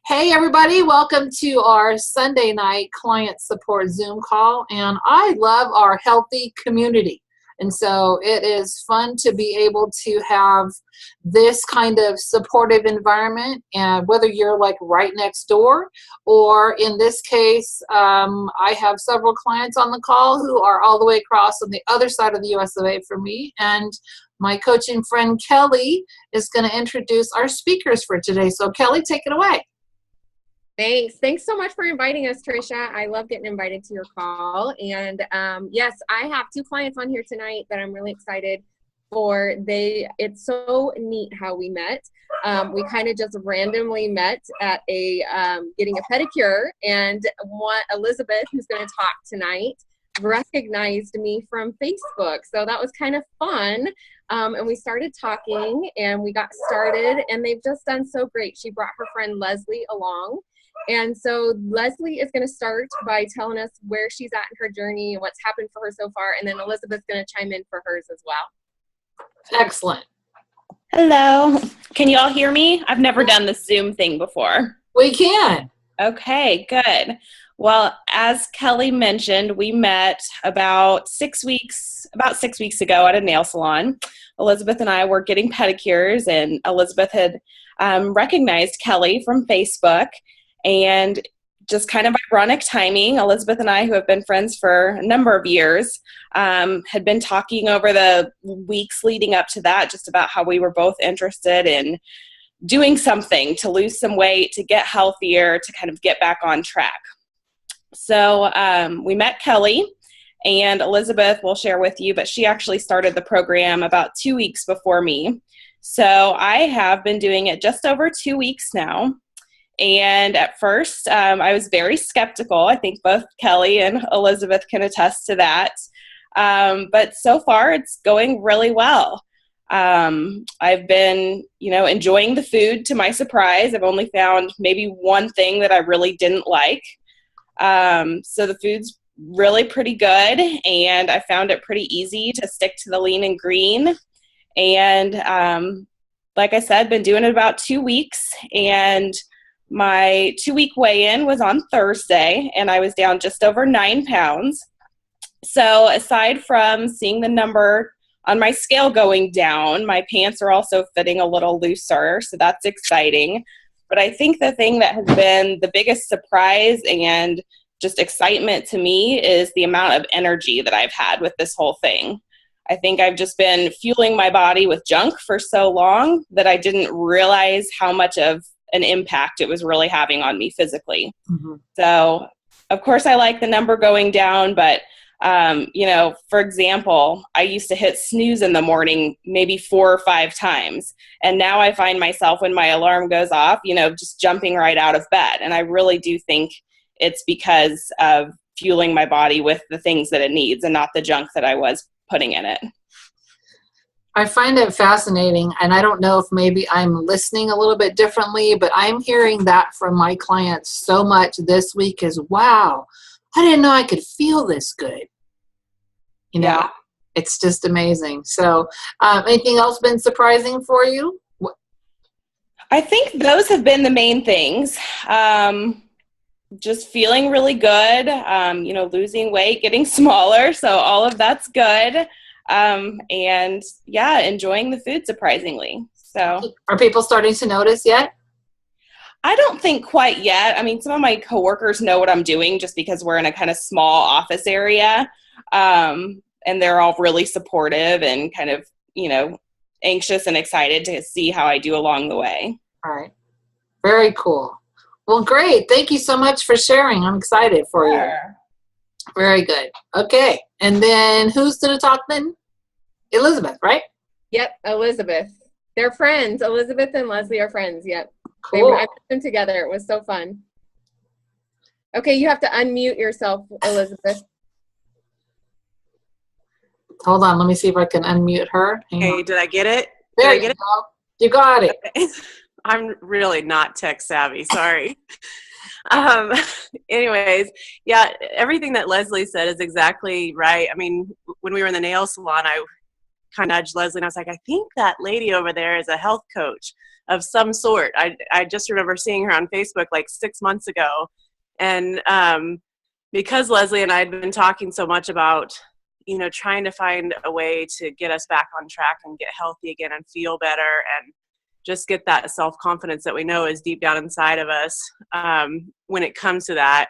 Hey everybody, welcome to our Sunday night client support Zoom call. And I love our healthy community. And so it is fun to be able to have this kind of supportive environment, and whether you're like right next door, or in this case, I have several clients on the call who are all the way across on the other side of the US of A from me. And my coaching friend Kelly is going to introduce our speakers for today. So Kelly, take it away. Thanks so much for inviting us, Tricia. I love getting invited to your call. And yes, I have two clients on here tonight that I'm really excited for. It's so neat how we met. We kind of just randomly met at a getting a pedicure, and Elizabeth, who's going to talk tonight, recognized me from Facebook. So that was kind of fun. And we started talking and we got started, and they've just done so great. She brought her friend Leslie along. And so Leslie is going to start by telling us where she's at in her journey and what's happened for her so far. And then Elizabeth's going to chime in for hers as well. Excellent. Hello. Can you all hear me? I've never done this Zoom thing before. We can. Okay, good. Well, as Kelly mentioned, we met about 6 weeks ago at a nail salon. Elizabeth and I were getting pedicures, and Elizabeth had recognized Kelly from Facebook. And just kind of ironic timing, Elizabeth and I, who have been friends for a number of years, had been talking over the weeks leading up to that just about how we were both interested in doing something to lose some weight, to get healthier, to kind of get back on track. So we met Kelly, and Elizabeth will share with you, but she actually started the program about 2 weeks before me. So I have been doing it just over 2 weeks now. And at first, I was very skeptical. I think both Kelly and Elizabeth can attest to that. But so far, it's going really well. I've been, enjoying the food to my surprise. I've only found maybe one thing that I really didn't like. So the food's really pretty good, and I found it pretty easy to stick to the lean and green. And like I said, been doing it about 2 weeks, and my 2-week weigh-in was on Thursday, and I was down just over 9 pounds. So aside from seeing the number on my scale going down, my pants are also fitting a little looser, so that's exciting. But I think the thing that has been the biggest surprise and just excitement to me is the amount of energy that I've had with this whole thing. I think I've just been fueling my body with junk for so long that I didn't realize how much of an impact it was really having on me physically. Mm-hmm. So, of course, I like the number going down, but, for example, I used to hit snooze in the morning maybe 4 or 5 times. And now I find myself, when my alarm goes off, just jumping right out of bed. And I really do think it's because of fueling my body with the things that it needs and not the junk that I was putting in it. I find it fascinating, and I don't know if maybe I'm listening a little bit differently, but I'm hearing that from my clients so much this week is, wow, I didn't know I could feel this good. Yeah. It's just amazing. So anything else been surprising for you? I think those have been the main things. Just feeling really good, losing weight, getting smaller. So all of that's good. And yeah, enjoying the food surprisingly. So are people starting to notice yet? I don't think quite yet. I mean, some of my coworkers know what I'm doing just because we're in a kind of small office area. And they're all really supportive and kind of, anxious and excited to see how I do along the way. All right. Very cool. Well, great. Thank you so much for sharing. I'm excited for you. Very good. Okay. And then who's going to talk then? Elizabeth, right? Yep, Elizabeth. They're friends. Elizabeth and Leslie are friends. Yep. Cool. I put them together. It was so fun. Okay, you have to unmute yourself, Elizabeth. Hold on. Let me see if I can unmute her. Hey, did I get it? There you go. You got it. Okay. I'm really not tech savvy. Sorry. Anyways, yeah, everything that Leslie said is exactly right. I mean, when we were in the nail salon, I kind of nudged Leslie and I was like, I think that lady over there is a health coach. of some sort. I just remember seeing her on Facebook like 6 months ago. And because Leslie and I had been talking so much about, you know, trying to find a way to get us back on track and get healthy again and feel better and just get that self-confidence that we know is deep down inside of us. When it comes to that,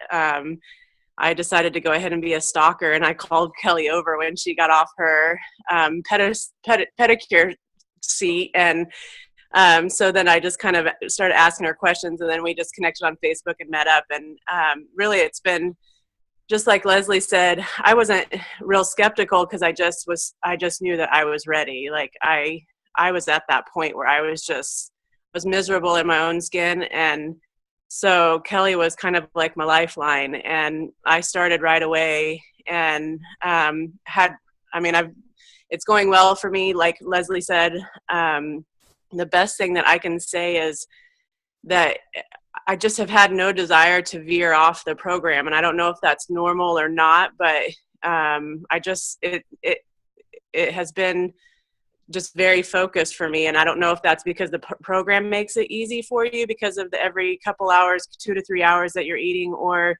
I decided to go ahead and be a stalker, and I called Kelly over when she got off her pedicure seat. And so then I just kind of started asking her questions, and then we just connected on Facebook and met up. And really it's been just like Leslie said, I wasn't real skeptical because I just knew that I was ready. Like I was at that point where I was miserable in my own skin. And so Kelly was kind of like my lifeline, and I started right away and it's going well for me. Like Leslie said, the best thing that I can say is that I just have had no desire to veer off the program. And I don't know if that's normal or not, but it has been just very focused for me. And I don't know if that's because the program makes it easy for you because of the every couple hours, 2 to 3 hours that you're eating, or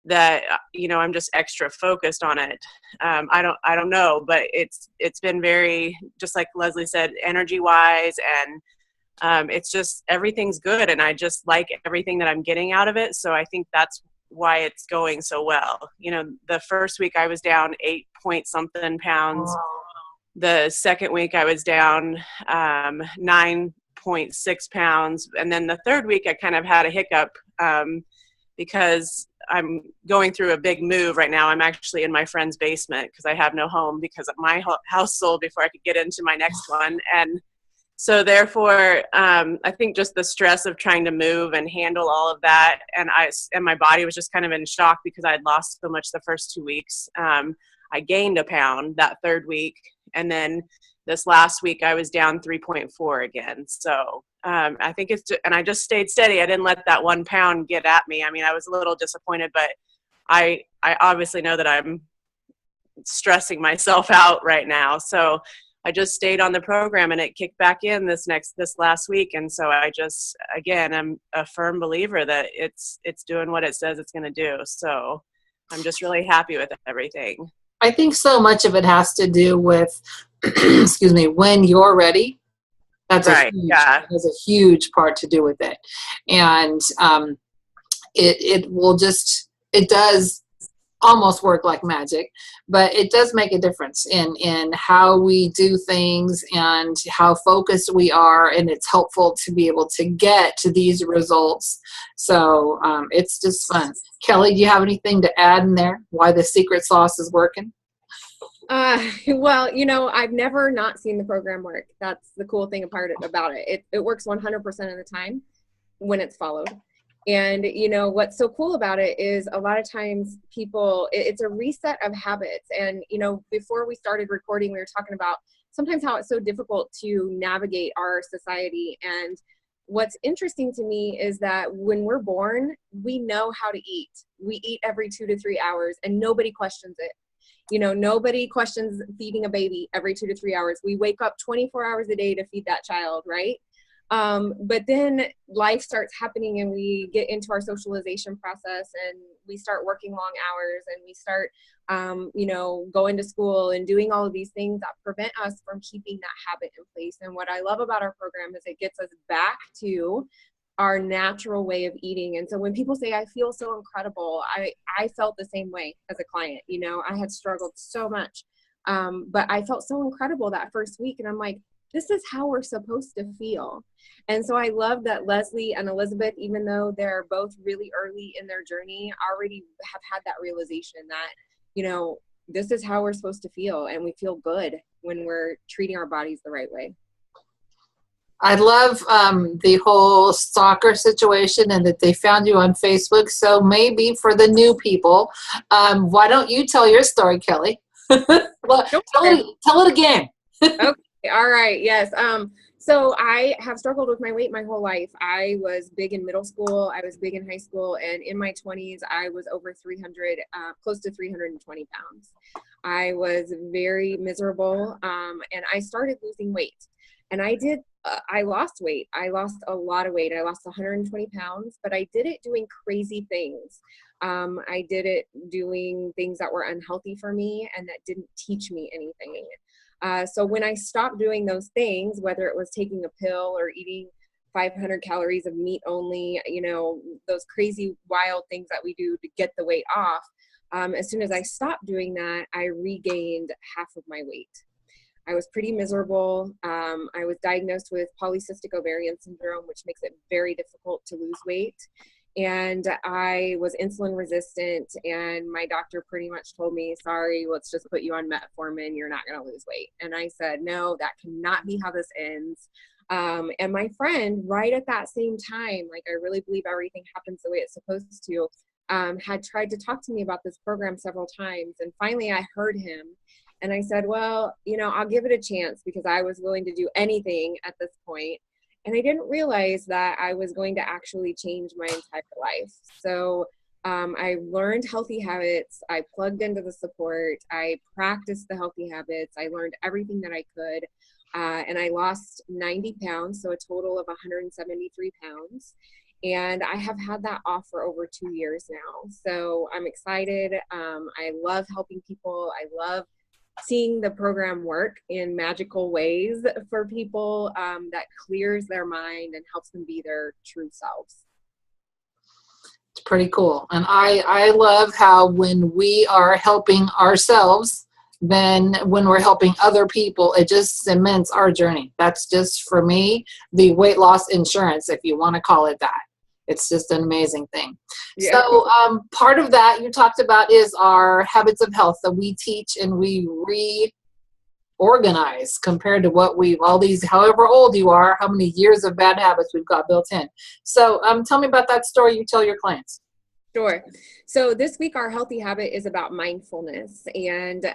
that, you know, I'm just extra focused on it. I don't know, but it's been very, just like Leslie said, energy wise, and it's just, everything's good. And I just like everything that I'm getting out of it. So I think that's why it's going so well. You know, the first week I was down 8 point something pounds. The second week I was down 9.6 pounds. And then the third week I kind of had a hiccup because I'm going through a big move right now. I'm actually in my friend's basement because I have no home because my house sold before I could get into my next one. And so therefore, I think just the stress of trying to move and handle all of that, and my body was just kind of in shock because I had lost so much the first 2 weeks. I gained a pound that third week, and then this last week I was down 3.4 again. So I think and I just stayed steady. I didn't let that 1 pound get at me. I mean, I was a little disappointed, but I obviously know that I'm stressing myself out right now. So I just stayed on the program, and it kicked back in this last week. And so I'm a firm believer that it's doing what it says it's going to do. So I'm just really happy with everything. I think so much of it has to do with, excuse me, when you're ready. That's right. Has a huge part to do with it. And it does almost work like magic, but it does make a difference in how we do things and how focused we are, and it's helpful to be able to get to these results. So it's just fun. Kelly, do you have anything to add in there? Why the secret sauce is working? Well, you know, I've never not seen the program work. That's the cool thing about it. It works 100% of the time when it's followed. And, you know, what's so cool about it is a lot of times it's a reset of habits. And, you know, before we started recording, we were talking about sometimes how it's so difficult to navigate our society. And what's interesting to me is that when we're born, we know how to eat. We eat every 2 to 3 hours, and nobody questions it. You know, nobody questions feeding a baby every 2 to 3 hours. We wake up 24 hours a day to feed that child, right? But then life starts happening, and we get into our socialization process, and we start working long hours, and we start, you know, going to school and doing all of these things that prevent us from keeping that habit in place. And what I love about our program is it gets us back to our natural way of eating. And so when people say, I feel so incredible, I felt the same way as a client. You know, I had struggled so much, but I felt so incredible that first week. And I'm like, this is how we're supposed to feel. And so I love that Leslie and Elizabeth, even though they're both really early in their journey, already have had that realization that, you know, this is how we're supposed to feel. And we feel good when we're treating our bodies the right way. I love the whole stalker situation, and that they found you on Facebook. So maybe for the new people, why don't you tell your story, Kelly? Well, tell it again. Okay. All right. Yes. So I have struggled with my weight my whole life. I was big in middle school. I was big in high school. And in my 20s, I was over 300, close to 320 pounds. I was very miserable. And I started losing weight. And I did I lost weight. I lost a lot of weight. I lost 120 pounds, but I did it doing crazy things. I did it doing things that were unhealthy for me and that didn't teach me anything. So when I stopped doing those things, whether it was taking a pill or eating 500 calories of meat only, those crazy wild things that we do to get the weight off, as soon as I stopped doing that, I regained half of my weight. I was pretty miserable. I was diagnosed with polycystic ovarian syndrome, which makes it very difficult to lose weight. And I was insulin resistant, and my doctor pretty much told me, sorry, let's just put you on metformin. You're not going to lose weight. And I said, no, that cannot be how this ends. And my friend, right at that same time, like I really believe everything happens the way it's supposed to, had tried to talk to me about this program several times. And finally I heard him. And I said, well, I'll give it a chance, because I was willing to do anything at this point. And I didn't realize that I was going to actually change my entire life. So I learned healthy habits. I plugged into the support. I practiced the healthy habits. I learned everything that I could. And I lost 90 pounds, so a total of 173 pounds. And I have had that off for over 2 years now. So I'm excited. I love helping people. I love seeing the program work in magical ways for people, that clears their mind and helps them be their true selves. It's pretty cool. And I love how when we are helping ourselves, then when we're helping other people, it just cements our journey. That's just, for me, the weight loss insurance, if you want to call it that. It's just an amazing thing. Yeah. So part of that you talked about is our habits of health that we teach and we reorganize compared to what all these, however old you are, how many years of bad habits we've got built in. So tell me about that story you tell your clients. Sure. So this week, our healthy habit is about mindfulness. And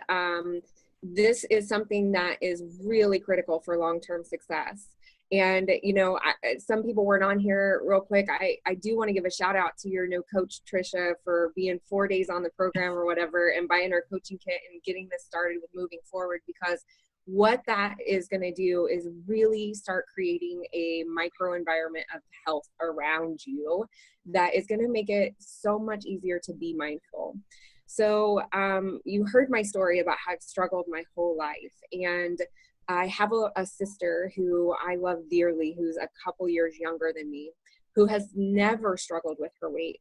this is something that is really critical for long-term success. And, some people weren't on here real quick. I do want to give a shout out to your new coach, Trisha, for being 4 days on the program or whatever, and buying our coaching kit and getting this started with moving forward, because what that is going to do is really start creating a micro environment of health around you that is going to make it so much easier to be mindful. So you heard my story about how I've struggled my whole life. And I have a sister who I love dearly, who's a couple years younger than me, who has never struggled with her weight.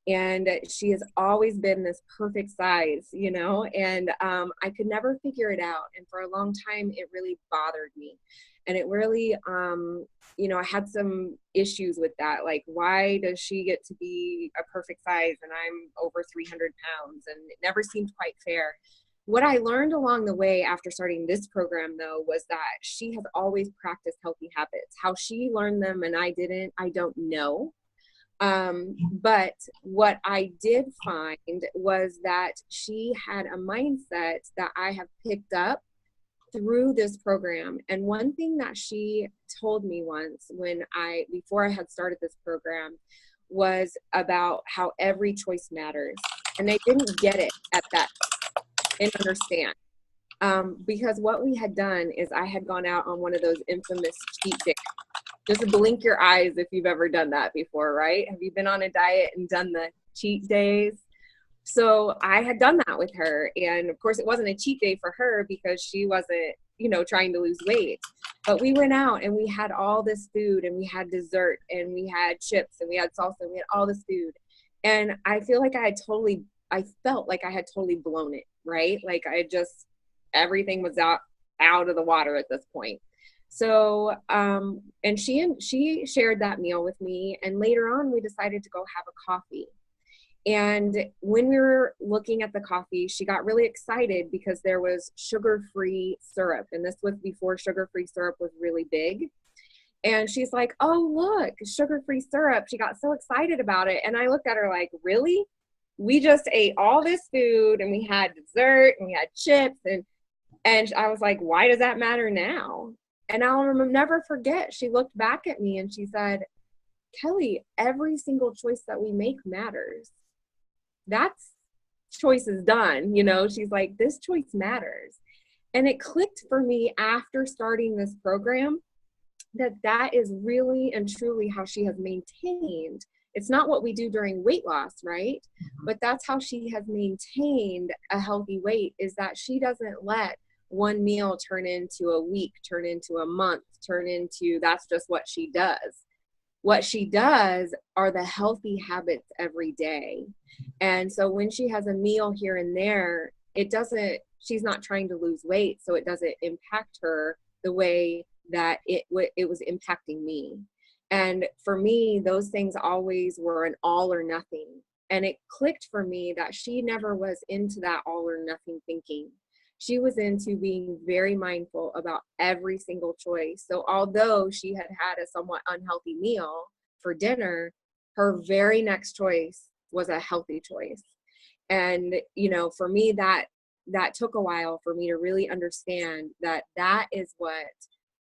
And she has always been this perfect size, and I could never figure it out. And for a long time, it really bothered me. And it really, I had some issues with that. Like, why does she get to be a perfect size and I'm over 300 pounds? And it never seemed quite fair. What I learned along the way after starting this program, though, was that she has always practiced healthy habits. How she learned them and I didn't, I don't know. But what I did find was that she had a mindset that I have picked up through this program. And one thing that she told me once before I had started this program, was about how every choice matters. And I didn't get it at that and understand. Because what we had done is I had gone out on one of those infamous cheat days. Just blink your eyes if you've ever done that before, right? Have you been on a diet and done the cheat days? So I had done that with her. And of course, it wasn't a cheat day for her because she wasn't, trying to lose weight. But we went out and we had all this food, and we had dessert, and we had chips, and we had salsa, and we had all this food. And I felt like I had totally blown it, right? Like everything was out of the water at this point. So, and she shared that meal with me, and later on we decided to go have a coffee. And when we were looking at the coffee, she got really excited because there was sugar-free syrup, and this was before sugar-free syrup was really big. And she's like, oh, look, sugar-free syrup. She got so excited about it. And I looked at her like, really? We just ate all this food, and we had dessert, and we had chips, and I was like, why does that matter now? And I'll never forget, she looked back at me and she said, Kelly, every single choice that we make matters. That's choice is done. She's like, this choice matters. And it clicked for me after starting this program that is really and truly how she has maintained. It's not what we do during weight loss, right? But that's how she has maintained a healthy weight, is that she doesn't let one meal turn into a week, turn into a month, turn into that's just what she does. What she does are the healthy habits every day. And so when she has a meal here and there, she's not trying to lose weight, so it doesn't impact her the way that it was impacting me. And for me, those things always were an all or nothing. And it clicked for me that she never was into that all or nothing thinking. She was into being very mindful about every single choice. So although she had had a somewhat unhealthy meal for dinner, her very next choice was a healthy choice. And, for me, that took a while for me to really understand that that is what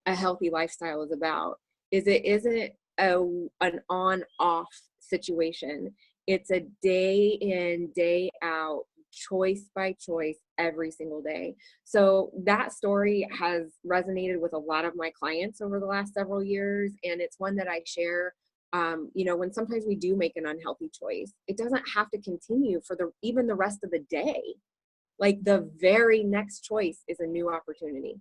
a healthy lifestyle is about. Is it isn't an on-off situation. It's a day in, day out, choice by choice, every single day. So that story has resonated with a lot of my clients over the last several years. And it's one that I share, when sometimes we do make an unhealthy choice, it doesn't have to continue for even the rest of the day. Like the very next choice is a new opportunity.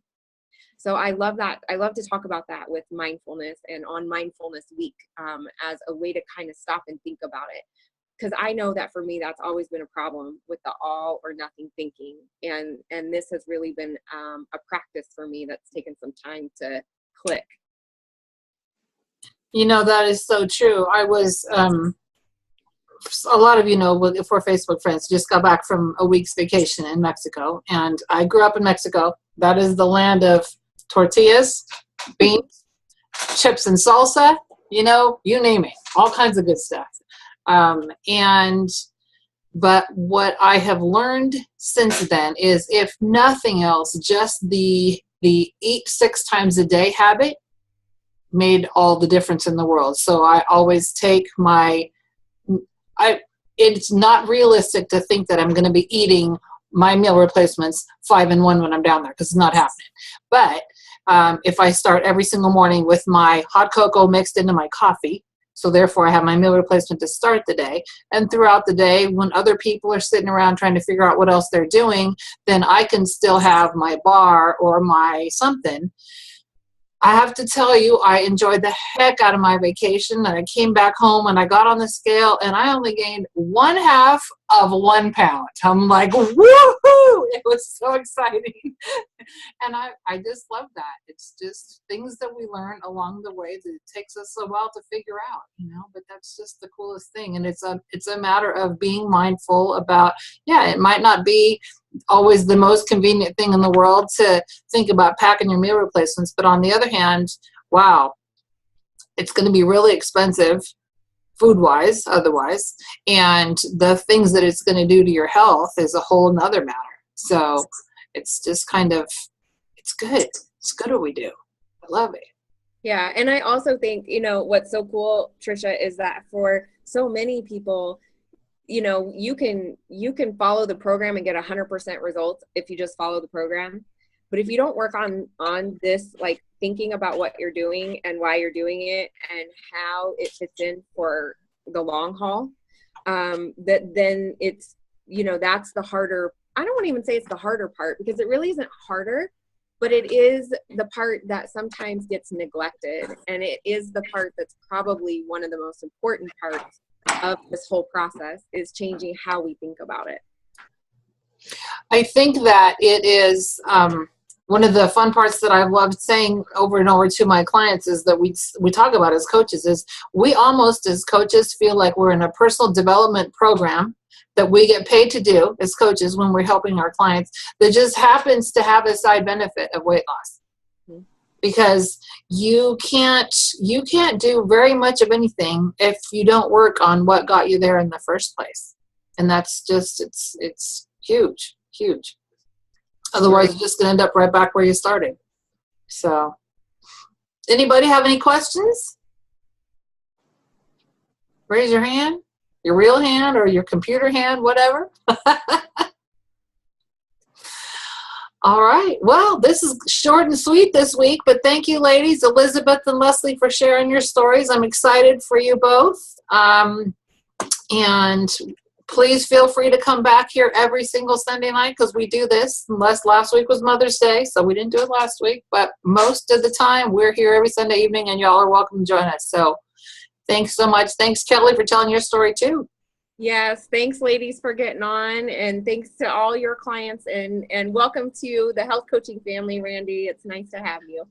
So I love that. I love to talk about that with mindfulness and on Mindfulness Week as a way to kind of stop and think about it. Because I know that for me, that's always been a problem with the all or nothing thinking. And this has really been a practice for me that's taken some time to click. That is so true. I was, a lot of if we're Facebook friends, just got back from a week's vacation in Mexico. And I grew up in Mexico. That is the land of tortillas, beans, chips and salsa, you name it, all kinds of good stuff. But what I have learned since then is, if nothing else, just the eat 6 times a day habit made all the difference in the world. So I always take it's not realistic to think that I'm going to be eating my meal replacements 5 in 1 when I'm down there, because it's not happening. But if I start every single morning with my hot cocoa mixed into my coffee, so therefore I have my meal replacement to start the day, and throughout the day when other people are sitting around trying to figure out what else they're doing, then I can still have my bar or my something. I have to tell you, I enjoyed the heck out of my vacation, and I came back home and I got on the scale and I only gained 1/2 of 1 pound. I'm like, woohoo! It was so exciting. And I just love that. It's just things that we learn along the way that it takes us a while to figure out, but that's just the coolest thing. And it's a matter of being mindful about, it might not be always the most convenient thing in the world to think about packing your meal replacements, but on the other hand, wow, it's going to be really expensive food-wise otherwise, and the things that it's going to do to your health is a whole nother matter. So it's just it's good. It's good what we do. I love it. Yeah. And I also think, what's so cool, Trisha, is that for so many people, you can follow the program and get 100% results if you just follow the program. But if you don't work on this, like thinking about what you're doing and why you're doing it and how it fits in for the long haul, then it's, that's the harder. I don't want to even say it's the harder part, because it really isn't harder, but it is the part that sometimes gets neglected. And it is the part that's probably one of the most important parts of this whole process, is changing how we think about it. I think that it is one of the fun parts that I've loved saying over and over to my clients is that we talk about as coaches is we almost as coaches feel like we're in a personal development program that we get paid to do as coaches when we're helping our clients, that just happens to have a side benefit of weight loss. Mm-hmm. Because you can't do very much of anything if you don't work on what got you there in the first place. And that's just, it's huge. Otherwise, you're just going to end up right back where you started. So, anybody have any questions? Raise your hand, your real hand or your computer hand, whatever. All right. Well, this is short and sweet this week, but thank you, ladies, Elizabeth and Leslie, for sharing your stories. I'm excited for you both. And please feel free to come back here every single Sunday night because we do this. Unless last week was Mother's Day, so we didn't do it last week. But most of the time, we're here every Sunday evening, and y'all are welcome to join us. So thanks so much. Thanks, Kelly, for telling your story, too. Yes, thanks, ladies, for getting on, and thanks to all your clients, and welcome to the health coaching family, Randy. It's nice to have you.